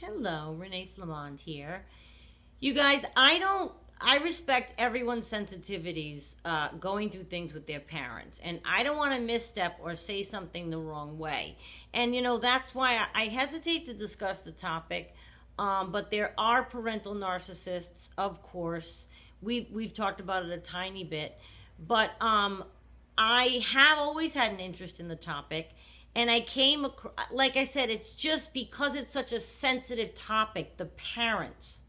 Hello, Renee Flamond here. You guys, I respect everyone's sensitivities going through things with their parents, and I don't want to misstep or say something the wrong way. And that's why I hesitate to discuss the topic. But there are parental narcissists, of course. We've talked about it a tiny bit, but I have always had an interest in the topic. And I came across, like I said, it's just because it's such a sensitive topic, the parents.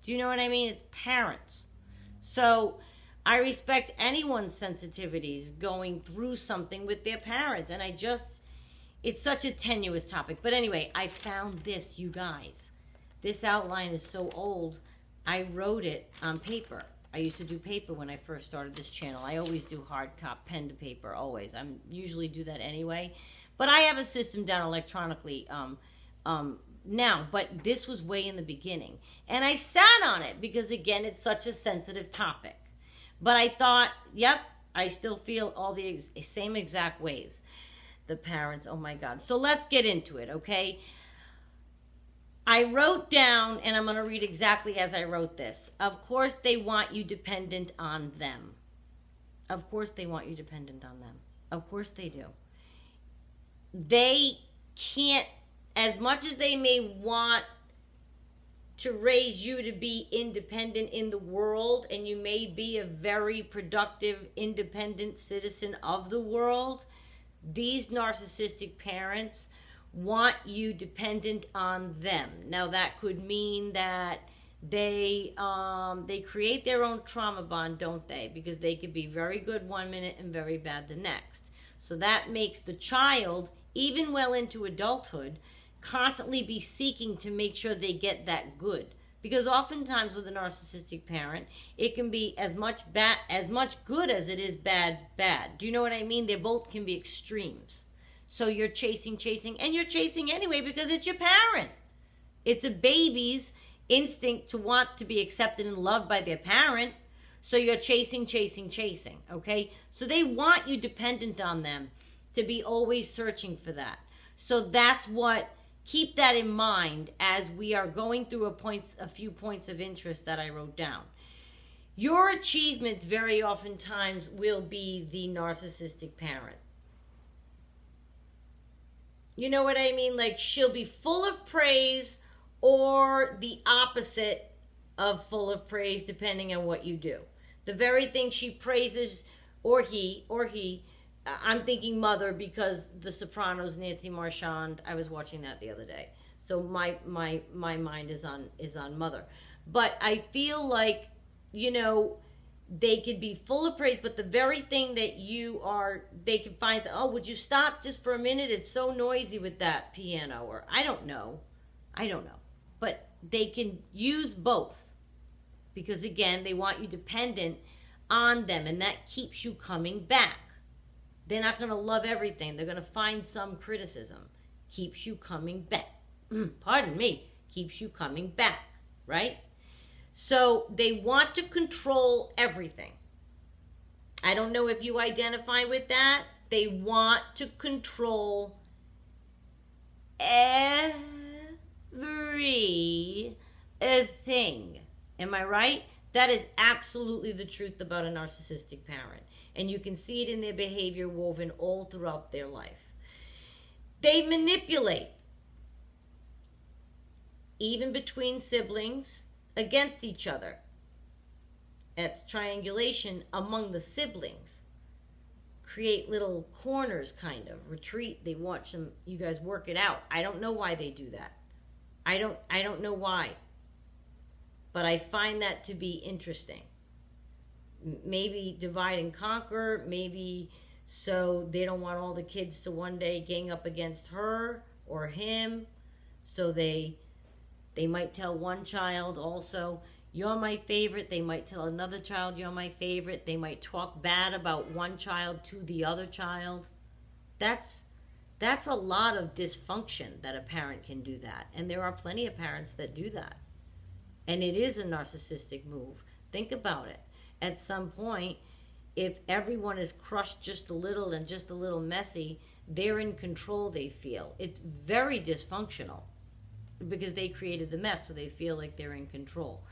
Do you know what I mean? It's parents. So I respect anyone's sensitivities going through something with their parents. And it's such a tenuous topic. But anyway, I found this, you guys. This outline is so old, I wrote it on paper. I used to do paper when I first started this channel. I always do hard copy, pen to paper, always. I usually do that anyway. But I have a system down electronically now. But this was way in the beginning. And I sat on it because, again, it's such a sensitive topic. But I thought, yep, I still feel all the same exact ways. The parents, oh my God. So let's get into it, okay? I wrote down, and I'm going to read exactly as I wrote this. Of course, they want you dependent on them. Of course, they want you dependent on them. Of course, they do. They can't, as much as they may want to raise you to be independent in the world, and you may be a very productive, independent citizen of the world, these narcissistic parents want you dependent on them. Now that could mean that they create their own trauma bond, don't they? Because they could be very good one minute and very bad the next. So that makes the child, even well into adulthood, constantly be seeking to make sure they get that good. Because oftentimes with a narcissistic parent, it can be as much good as it is bad. Do you know what I mean? They both can be extremes. So you're chasing, and you're chasing anyway because it's your parent. It's a baby's instinct to want to be accepted and loved by their parent. So you're chasing, okay? So they want you dependent on them to be always searching for that. So keep that in mind as we are going through a few points of interest that I wrote down. Your achievements very oftentimes will be the narcissistic parent. You know what I mean? Like, she'll be full of praise or the opposite of full of praise, depending on what you do. The very thing she praises, or he, I'm thinking mother because The Sopranos, Nancy Marchand, I was watching that the other day. So my mind is on mother. But I feel like, they could be full of praise, but the very thing that they could find, oh, would you stop just for a minute? It's so noisy with that piano, or I don't know. But they can use both because, again, they want you dependent on them, and that keeps you coming back. They're not going to love everything. They're going to find some criticism. Keeps you coming back. Pardon me. Keeps you coming back, right? So they want to control everything. I don't know if you identify with that. They want to control everything. Am I right? That is absolutely the truth about a narcissistic parent. And you can see it in their behavior woven all throughout their life. They manipulate, even between siblings, against each other. It's triangulation among the siblings. Create little corners, kind of retreat. They watch you guys work it out. I don't know why they do that. I don't know why. But I find that to be interesting. Maybe divide and conquer, maybe so they don't want all the kids to one day gang up against her or him. So they might tell one child also, you're my favorite. They might tell another child, you're my favorite. They might talk bad about one child to the other child. That's a lot of dysfunction that a parent can do that. And there are plenty of parents that do that. And it is a narcissistic move. Think about it. At some point, if everyone is crushed just a little and just a little messy, they're in control, they feel. It's very dysfunctional. because they created the mess, so they feel like they're in control.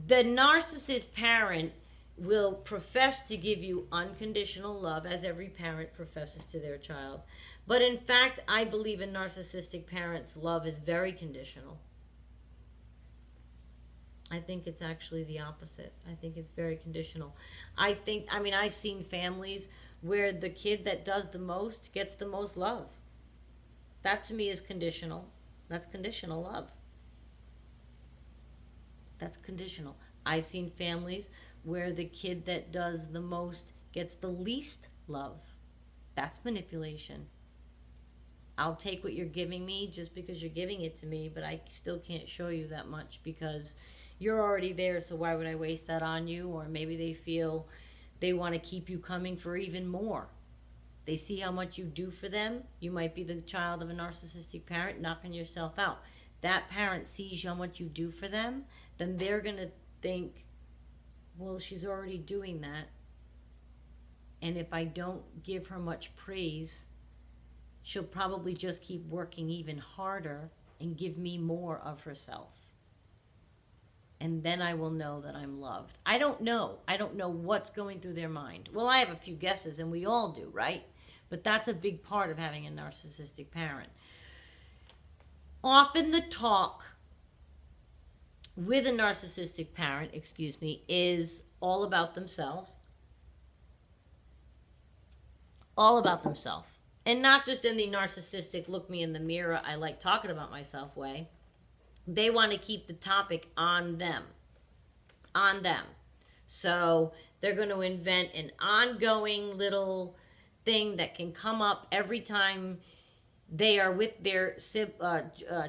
The narcissist parent will profess to give you unconditional love, as every parent professes to their child. But in fact, I believe a narcissistic parent's love is very conditional. I think it's actually the opposite. I think it's very conditional. I've seen families where the kid that does the most gets the most love. That to me is conditional. That's conditional love. That's conditional. I've seen families where the kid that does the most gets the least love. That's manipulation. I'll take what you're giving me just because you're giving it to me, but I still can't show you that much because you're already there, so why would I waste that on you? Or maybe they feel they want to keep you coming for even more. They see how much you do for them. You might be the child of a narcissistic parent knocking yourself out. That parent sees how much you do for them, then they're going to think, well, she's already doing that. And if I don't give her much praise, she'll probably just keep working even harder and give me more of herself. And then I will know that I'm loved. I don't know. I don't know what's going through their mind. Well, I have a few guesses, and we all do, right? But that's a big part of having a narcissistic parent. Often the talk with a narcissistic parent, is all about themselves. All about themselves. And not just in the narcissistic, look me in the mirror, I like talking about myself way. They want to keep the topic on them. On them. So they're going to invent an ongoing little thing that can come up every time they are with their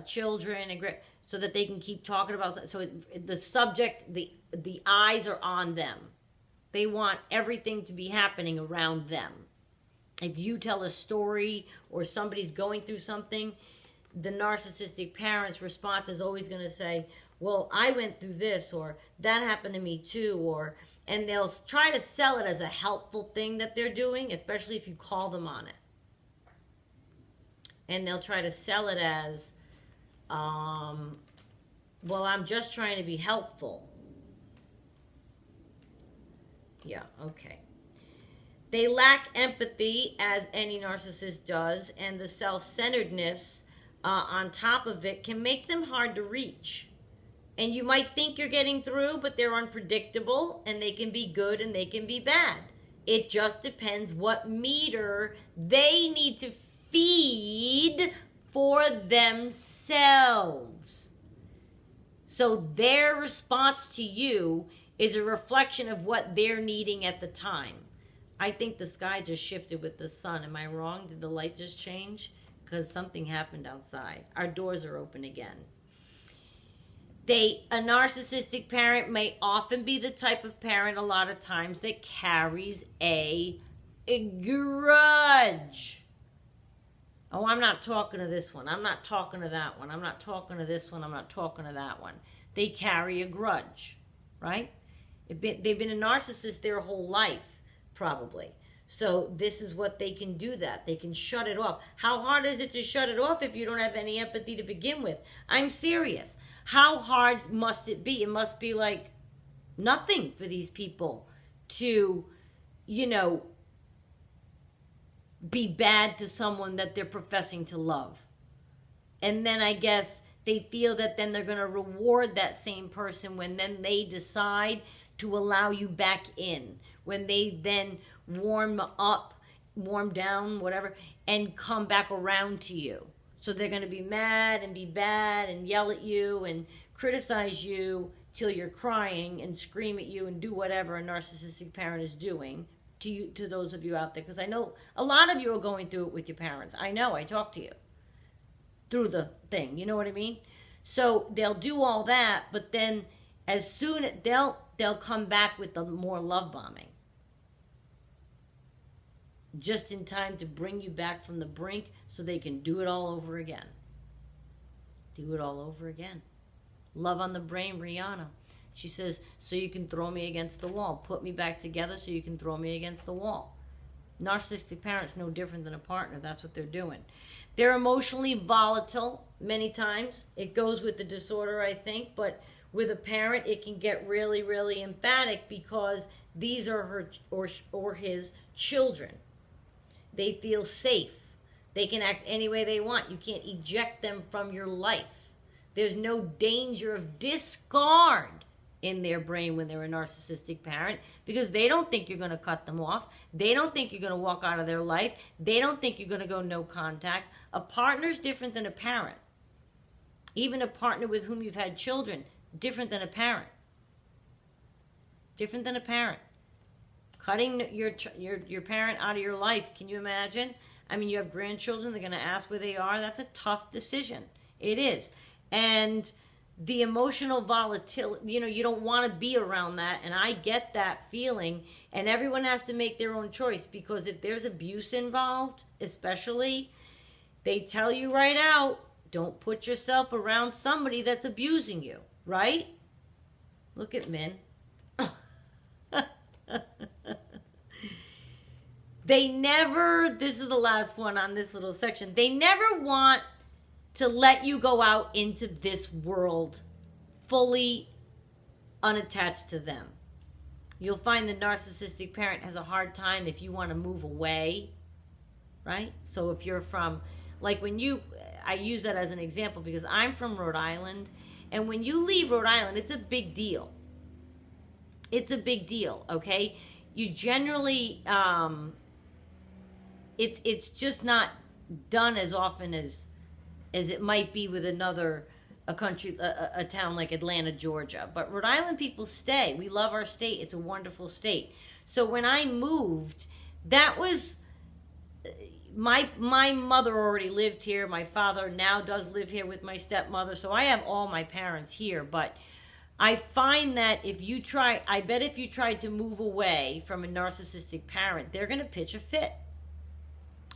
children, so that they can keep talking about. So the subject, the eyes are on them. They want everything to be happening around them. If you tell a story or somebody's going through something, the narcissistic parent's response is always going to say, well, I went through this, or that happened to me too, and they'll try to sell it as a helpful thing that they're doing, especially if you call them on it. And they'll try to sell it as, well, I'm just trying to be helpful. Yeah, okay. They lack empathy, as any narcissist does, and the self-centeredness on top of it can make them hard to reach. And you might think you're getting through, but they're unpredictable, and they can be good and they can be bad. It just depends what meter they need to feed for themselves. So their response to you is a reflection of what they're needing at the time. I think the sky just shifted with the sun. Am I wrong? Did the light just change? Because something happened outside. Our doors are open again. A narcissistic parent may often be the type of parent a lot of times that carries a grudge. Oh, I'm not talking to this one. I'm not talking to that one. I'm not talking to this one. I'm not talking to that one. They carry a grudge, right? They've been a narcissist their whole life, probably. So this is what they can do that. They can shut it off. How hard is it to shut it off if you don't have any empathy to begin with? I'm serious. How hard must it be? It must be like nothing for these people to, be bad to someone that they're professing to love. And then I guess they feel that then they're going to reward that same person when then they decide to allow you back in. When they then warm up, warm down, whatever, and come back around to you. So they're going to be mad and be bad and yell at you and criticize you till you're crying and scream at you and do whatever a narcissistic parent is doing to you, to those of you out there. Because I know a lot of you are going through it with your parents. I know, I talk to you through the thing. You know what I mean? So they'll do all that, but then as soon as they'll come back with the more love bombing. Just in time to bring you back from the brink so they can do it all over again. Do it all over again. Love on the brain, Rihanna. She says, so you can throw me against the wall. Put me back together so you can throw me against the wall. narcissistic parents no different than a partner. That's what they're doing. They're emotionally volatile many times. It goes with the disorder, I think, but with a parent, it can get really, really emphatic because these are her or his children. They feel safe. They can act any way they want. You can't eject them from your life. There's no danger of discard in their brain when they're a narcissistic parent because they don't think you're going to cut them off. They don't think you're going to walk out of their life. They don't think you're going to go no contact. A partner's different than a parent. Even a partner with whom you've had children, different than a parent. Different than a parent. Cutting your parent out of your life, can you imagine? I mean, you have grandchildren, they're going to ask where they are. That's a tough decision. It is. And the emotional volatility, you don't want to be around that. And I get that feeling. And everyone has to make their own choice because if there's abuse involved, especially, they tell you right out, don't put yourself around somebody that's abusing you, right? Look at men. They never, this is the last one on this little section, they never want to let you go out into this world fully unattached to them. You'll find the narcissistic parent has a hard time if you want to move away, right? So if you're from, like I use that as an example because I'm from Rhode Island, and when you leave Rhode Island, it's a big deal. It's a big deal, okay? You generally, it's just not done as often as it might be with a country, a town like Atlanta, Georgia. But Rhode Island people stay. We love our state. It's a wonderful state. So when I moved, that was, my mother already lived here. My father now does live here with my stepmother. So I have all my parents here. But I find that if you tried to move away from a narcissistic parent, they're going to pitch a fit.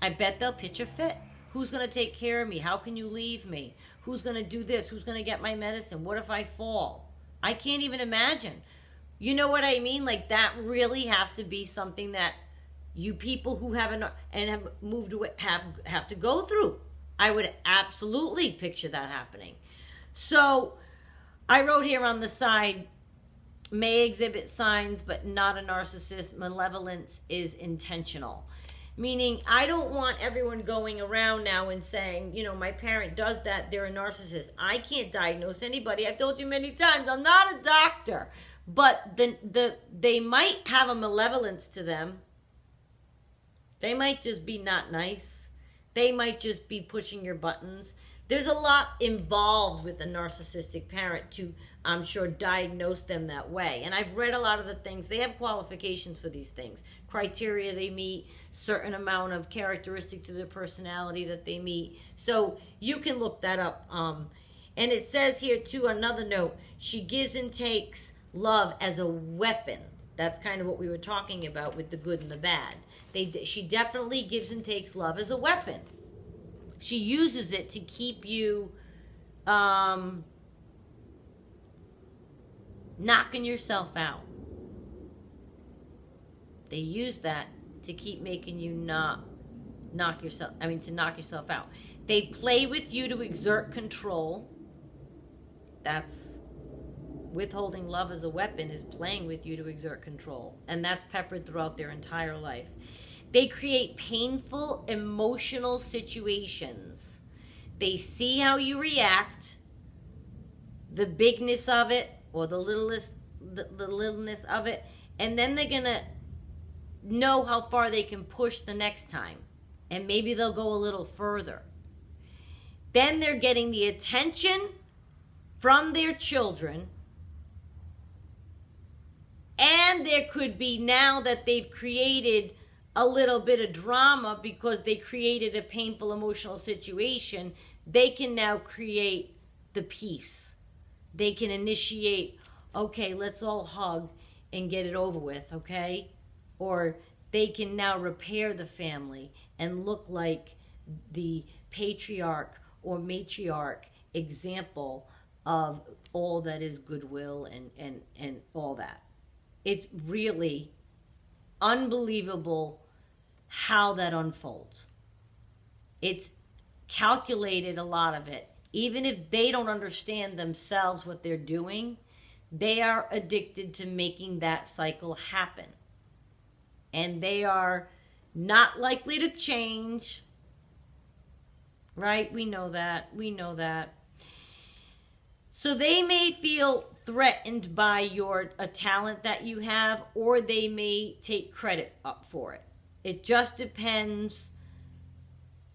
I bet they'll pitch a fit. Who's going to take care of me? How can you leave me? Who's going to do this? Who's going to get my medicine? What if I fall? I can't even imagine. You know what I mean? Like, that really has to be something that you people who have moved away have to go through. I would absolutely picture that happening. So I wrote here on the side, may exhibit signs but not a narcissist. Malevolence is intentional. Meaning, I don't want everyone going around now and saying, my parent does that, they're a narcissist. I can't diagnose anybody. I've told you many times, I'm not a doctor. But they might have a malevolence to them. They might just be not nice. They might just be pushing your buttons. There's a lot involved with a narcissistic parent to, I'm sure, diagnose them that way. And I've read a lot of the things. They have qualifications for these things. Criteria they meet, certain amount of characteristic to their personality that they meet. So you can look that up. And it says here, too, another note, she gives and takes love as a weapon. That's kind of what we were talking about with the good and the bad. She definitely gives and takes love as a weapon. She uses it to keep you knocking yourself out. They use that to keep making you to knock yourself out. They play with you to exert control. That's withholding love as a weapon, is playing with you to exert control. And that's peppered throughout their entire life. They create painful emotional situations. They see how you react, the bigness of it or the littleness of it, and then they're going to know how far they can push the next time. And maybe they'll go a little further. Then they're getting the attention from their children. And there could be, now that they've created a little bit of drama because they created a painful emotional situation, they can now create the peace. They can initiate, okay, let's all hug and get it over with, okay? Or they can now repair the family and look like the patriarch or matriarch example of all that is goodwill and all that. It's really unbelievable how that unfolds. It's calculated, a lot of it. Even if they don't understand themselves what they're doing, they are addicted to making that cycle happen. And they are not likely to change. Right? We know that. We know that. So they may feel threatened by a talent that you have, or they may take credit up for it. It just depends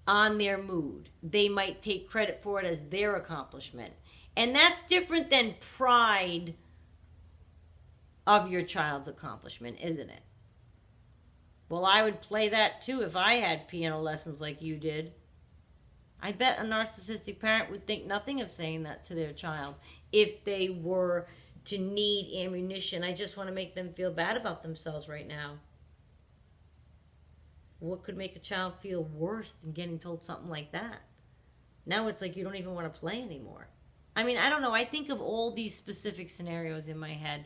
on their mood. They might take credit for it as their accomplishment. And that's different than pride of your child's accomplishment, isn't it? Well, I would play that too if I had piano lessons like you did. I bet a narcissistic parent would think nothing of saying that to their child if they were to need ammunition. I just want to make them feel bad about themselves right now. What could make a child feel worse than getting told something like that? Now it's like you don't even want to play anymore. I mean, I don't know. I think of all these specific scenarios in my head.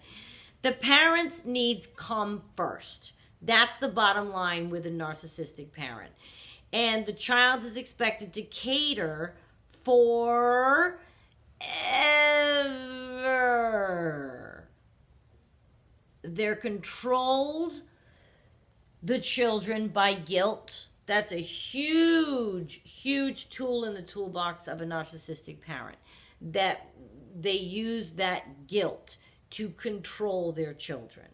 The parent's needs come first. That's the bottom line with a narcissistic parent. And the child is expected to cater for ever. They're controlled, the children, by guilt. That's a huge, huge tool in the toolbox of a narcissistic parent. That they use that guilt to control their children.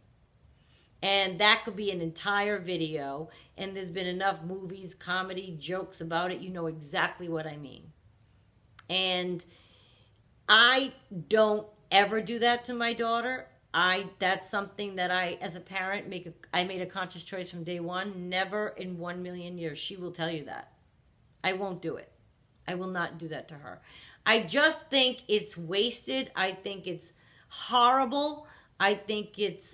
And that could be an entire video. And there's been enough movies, comedy, jokes about it. You know exactly what I mean. And I don't ever do that to my daughter. That's something that I, as a parent, I made a conscious choice from day one. Never in 1,000,000 years. She will tell you that. I won't do it. I will not do that to her. I just think it's wasted. I think it's horrible. I think it's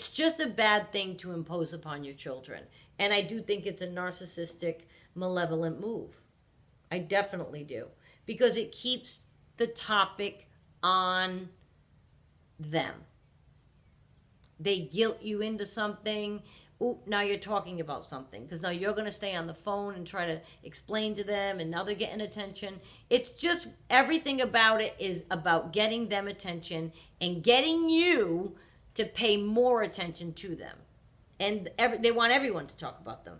just a bad thing to impose upon your children. And I do think it's a narcissistic, malevolent move. I definitely do. Because it keeps the topic on them. They guilt you into something. Ooh, now you're talking about something. Because now you're going to stay on the phone and try to explain to them. And now they're getting attention. It's just, everything about it is about getting them attention and getting you to pay more attention to them. And they want everyone to talk about them.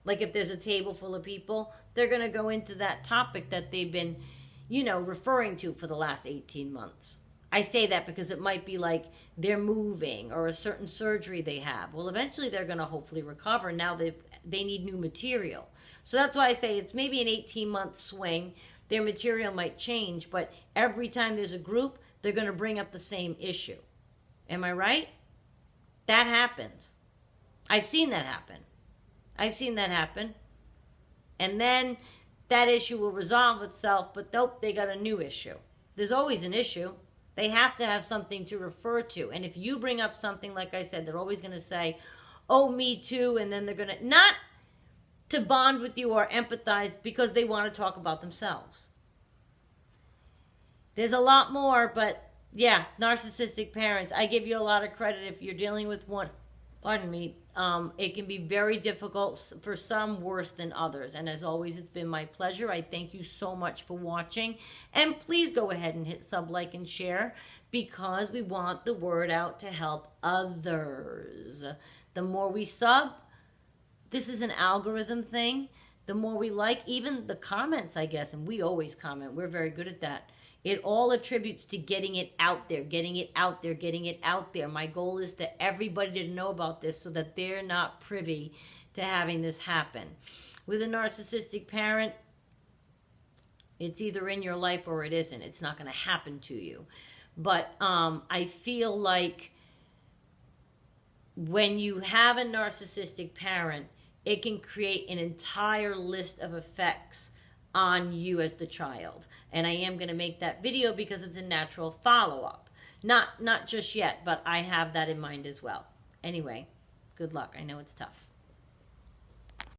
Like if there's a table full of people, they're going to go into that topic that they've been, referring to for the last 18 months. I say that because it might be like they're moving or a certain surgery they have. Well, eventually they're going to hopefully recover. Now they need new material. So that's why I say it's maybe an 18-month swing. Their material might change, but every time there's a group, they're going to bring up the same issue. Am I right? That happens. I've seen that happen. And then that issue will resolve itself, but nope, they got a new issue. There's always an issue. They have to have something to refer to. And if you bring up something, like I said, they're always going to say, oh, me too. And then they're going to, not to bond with you or empathize, because they want to talk about themselves. There's a lot more, but yeah, narcissistic parents. I give you a lot of credit if you're dealing with one. Pardon me. It can be very difficult, for some worse than others. And as always, it's been my pleasure. I thank you so much for watching. And please go ahead and hit sub, like, and share, because we want the word out to help others. The more we sub, this is an algorithm thing. The more we like, even the comments, I guess, and we always comment. We're very good at that. It all attributes to getting it out there, getting it out there, getting it out there. My goal is that everybody to know about this so that they're not privy to having this happen. With a narcissistic parent, it's either in your life or it isn't. It's not going to happen to you. But I feel like when you have a narcissistic parent, it can create an entire list of effects on you as the child. And I am going to make that video because it's a natural follow-up. Not just yet, but I have that in mind as well. Anyway, good luck. I know it's tough.